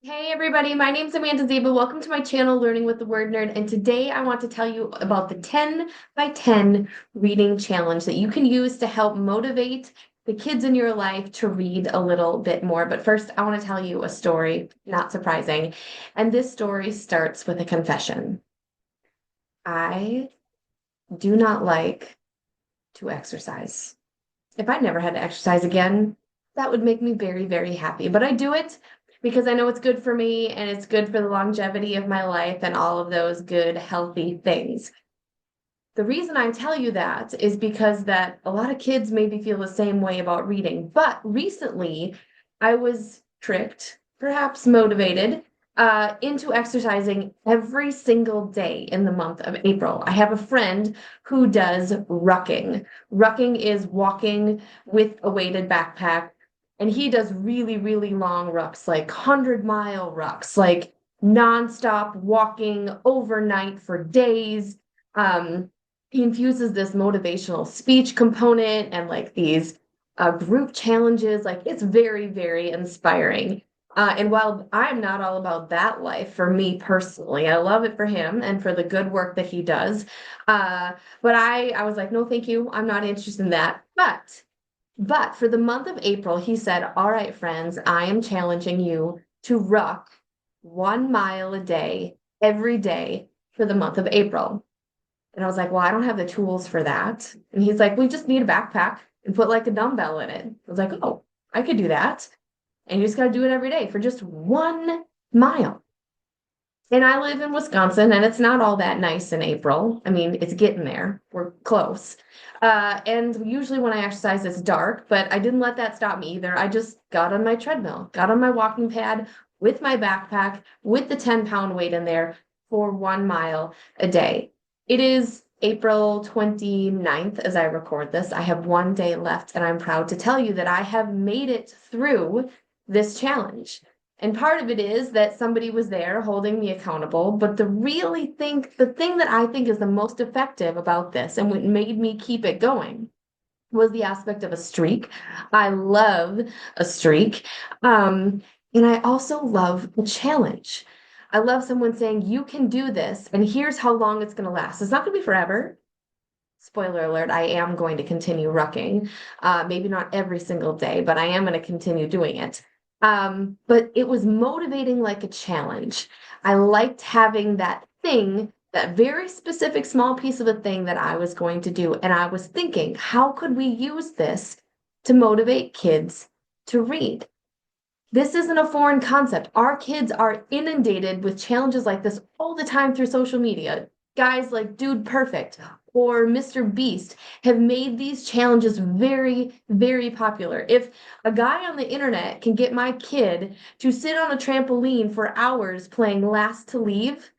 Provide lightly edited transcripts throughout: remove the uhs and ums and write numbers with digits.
Hey everybody, my name's Amanda Zieba. Welcome to my channel, Learning with the Word Nerd. And today I want to tell you about the 10 by 10 reading challenge that you can use to help motivate the kids in your life to read a little bit more. But first, I want to tell you a story, not surprising. And this story starts with a confession. I do not like to exercise. If I never had to exercise again, that would make me very, very happy. But I do it because I know it's good for me and it's good for the longevity of my life and all of those good, healthy things. The reason I tell you that is because that a lot of kids maybe feel the same way about reading. But recently, I was tricked, perhaps motivated, into exercising every single day in the month of April. I have a friend who does rucking. Rucking is walking with a weighted backpack, and he does really, really long rucks, like 100-mile rucks, like nonstop walking overnight for days. He infuses this motivational speech component and like these group challenges. Like it's very, very inspiring. And while I'm not all about that life for me personally, I love it for him and for the good work that he does. But I was like, no, thank you. I'm not interested in that. But for the month of April, he said, all right, friends, I am challenging you to ruck 1 mile a day, every day for the month of April. And I was like, well, I don't have the tools for that. And he's like, we just need a backpack and put like a dumbbell in it. I was like, oh, I could do that. And you just got to do it every day for just 1 mile. And I live in Wisconsin and it's not all that nice in April. I mean, it's getting there. We're close. And usually when I exercise, it's dark, but I didn't let that stop me either. I just got on my treadmill, got on my walking pad with my backpack, with the 10-pound weight in there for 1 mile a day. It is April 29th as I record this. I have one day left, and I'm proud to tell you that I have made it through this challenge. And part of it is that somebody was there holding me accountable. But the thing that I think is the most effective about this and what made me keep it going was the aspect of a streak. I love a streak. And I also love a challenge. I love someone saying, you can do this, and here's how long it's going to last. It's not going to be forever. Spoiler alert, I am going to continue rucking. Maybe not every single day, but I am going to continue doing it. But it was motivating like a challenge. I liked having that thing, that very specific small piece of a thing that I was going to do. And I was thinking, how could we use this to motivate kids to read? This isn't a foreign concept. Our kids are inundated with challenges like this all the time through social media. Guys like Dude Perfect or Mr. Beast have made these challenges very, very popular. If a guy on the internet can get my kid to sit on a trampoline for hours playing Last to Leave,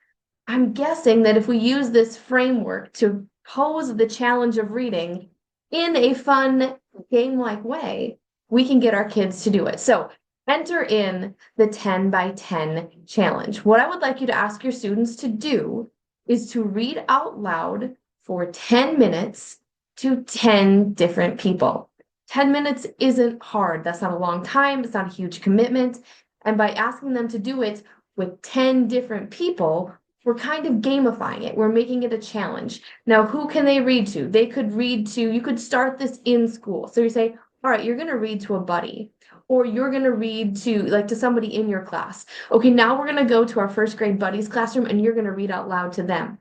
I'm guessing that if we use this framework to pose the challenge of reading in a fun game-like way, we can get our kids to do it. So enter in the 10 by 10 challenge. What I would like you to ask your students to do is to read out loud for 10 minutes to 10 different people. 10 minutes isn't hard. That's not a long time. It's not a huge commitment. And by asking them to do it with 10 different people, we're kind of gamifying it. We're making it a challenge. Now, who can they read to? They could read to, you could start this in school. So you say, all right, you're going to read to a buddy, or you're going to read to like to somebody in your class. Okay, now we're going to go to our first grade buddies classroom and you're going to read out loud to them.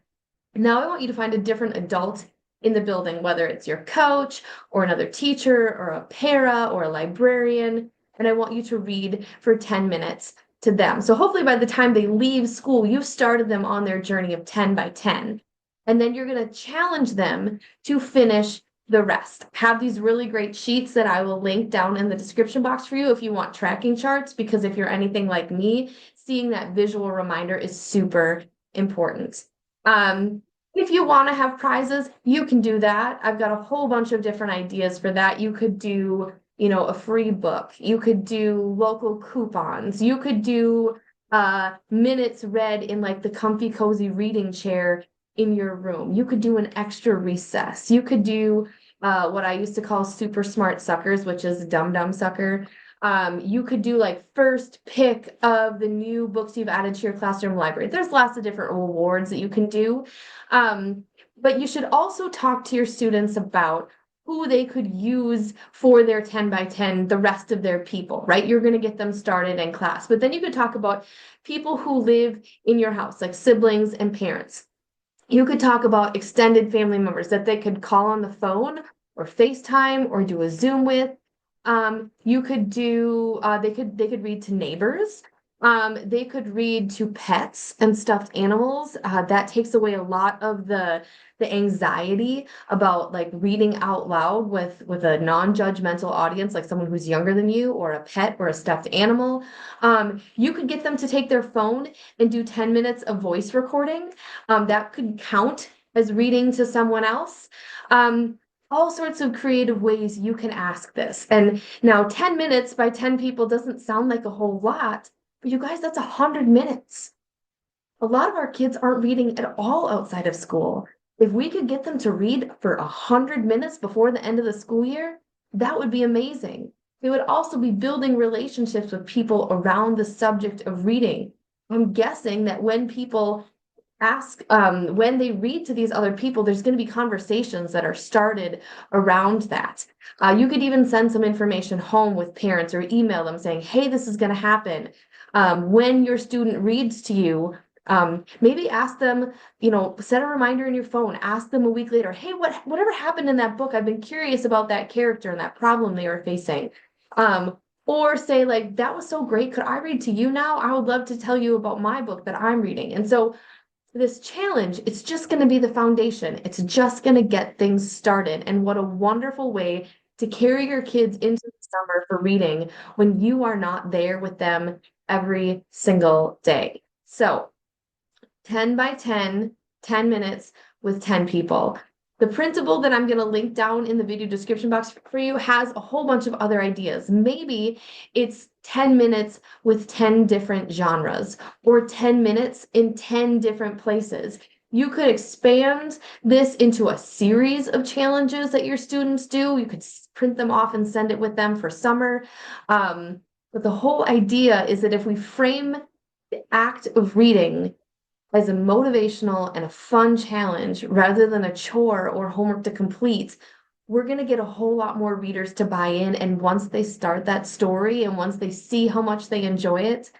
Now I want you to find a different adult in the building, whether it's your coach or another teacher or a para or a librarian, and I want you to read for 10 minutes to them. So hopefully by the time they leave school, you've started them on their journey of 10 by 10. And then you're going to challenge them to finish the rest. Have these really great sheets that I will link down in the description box for you if you want tracking charts, because if you're anything like me, seeing that visual reminder is super important. If you want to have prizes, you can do that. I've got a whole bunch of different ideas for that. You could do, a free book. You could do local coupons. You could do minutes read in like the comfy, cozy reading chair in your room. You could do an extra recess. You could do what I used to call super smart suckers, which is dumb dumb sucker. You could do like first pick of the new books you've added to your classroom library. There's lots of different rewards that you can do. But you should also talk to your students about who they could use for their 10 by 10, the rest of their people, right? You're going to get them started in class. But then you could talk about people who live in your house, like siblings and parents. You could talk about extended family members that they could call on the phone or FaceTime or do a Zoom with. You could do they could read to neighbors. They could read to pets and stuffed animals. That takes away a lot of the anxiety about like reading out loud with a non-judgmental audience, like someone who's younger than you, or a pet or a stuffed animal. You could get them to take their phone and do 10 minutes of voice recording. That could count as reading to someone else. All sorts of creative ways you can ask this. And now 10 minutes by 10 people doesn't sound like a whole lot, but you guys, that's 100 minutes. A lot of our kids aren't reading at all outside of school. If we could get them to read for 100 minutes before the end of the school year, that would be amazing. They would also be building relationships with people around the subject of reading. I'm guessing that when people when they read to these other people, there's going to be conversations that are started around that. You could even send some information home with parents or email them saying, hey, this is going to happen. When your student reads to you, maybe ask them, set a reminder in your phone, ask them a week later, hey, whatever happened in that book? I've been curious about that character and that problem they were facing. Or say like, that was so great. Could I read to you now? I would love to tell you about my book that I'm reading. And so this challenge, it's just going to be the foundation. It's just going to get things started. And what a wonderful way to carry your kids into the summer for reading when you are not there with them every single day. So 10 by 10, 10 minutes with 10 people. The printable that I'm going to link down in the video description box for you has a whole bunch of other ideas. Maybe it's 10 minutes with 10 different genres or 10 minutes in 10 different places. You could expand this into a series of challenges that your students do. You could print them off and send it with them for summer. But the whole idea is that if we frame the act of reading as a motivational and a fun challenge rather than a chore or homework to complete, we're going to get a whole lot more readers to buy in. And once they start that story and once they see how much they enjoy it,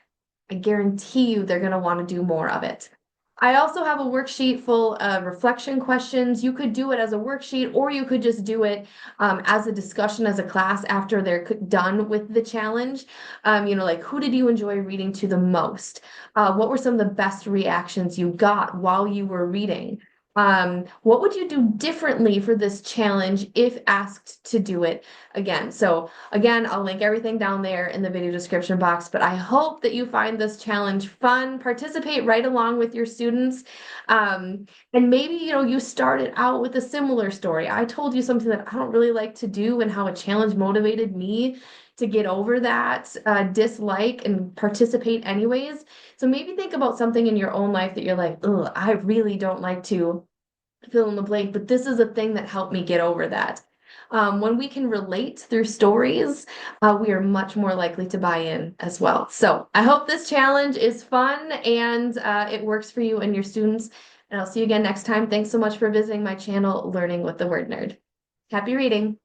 I guarantee you they're going to want to do more of it. I also have a worksheet full of reflection questions. You could do it as a worksheet, or you could just do it as a discussion as a class after they're done with the challenge. Like who did you enjoy reading to the most? What were some of the best reactions you got while you were reading? What would you do differently for this challenge if asked to do it again? So again, I'll link everything down there in the video description box, but I hope that you find this challenge fun, participate right along with your students. And maybe, you started out with a similar story. I told you something that I don't really like to do and how a challenge motivated me to get over that dislike and participate anyways. So maybe think about something in your own life that you're like, oh, I really don't like to fill in the blank, but this is a thing that helped me get over that. When we can relate through stories, we are much more likely to buy in as well. So I hope this challenge is fun and it works for you and your students. And I'll see you again next time. Thanks so much for visiting my channel, Learning with the Word Nerd. Happy reading.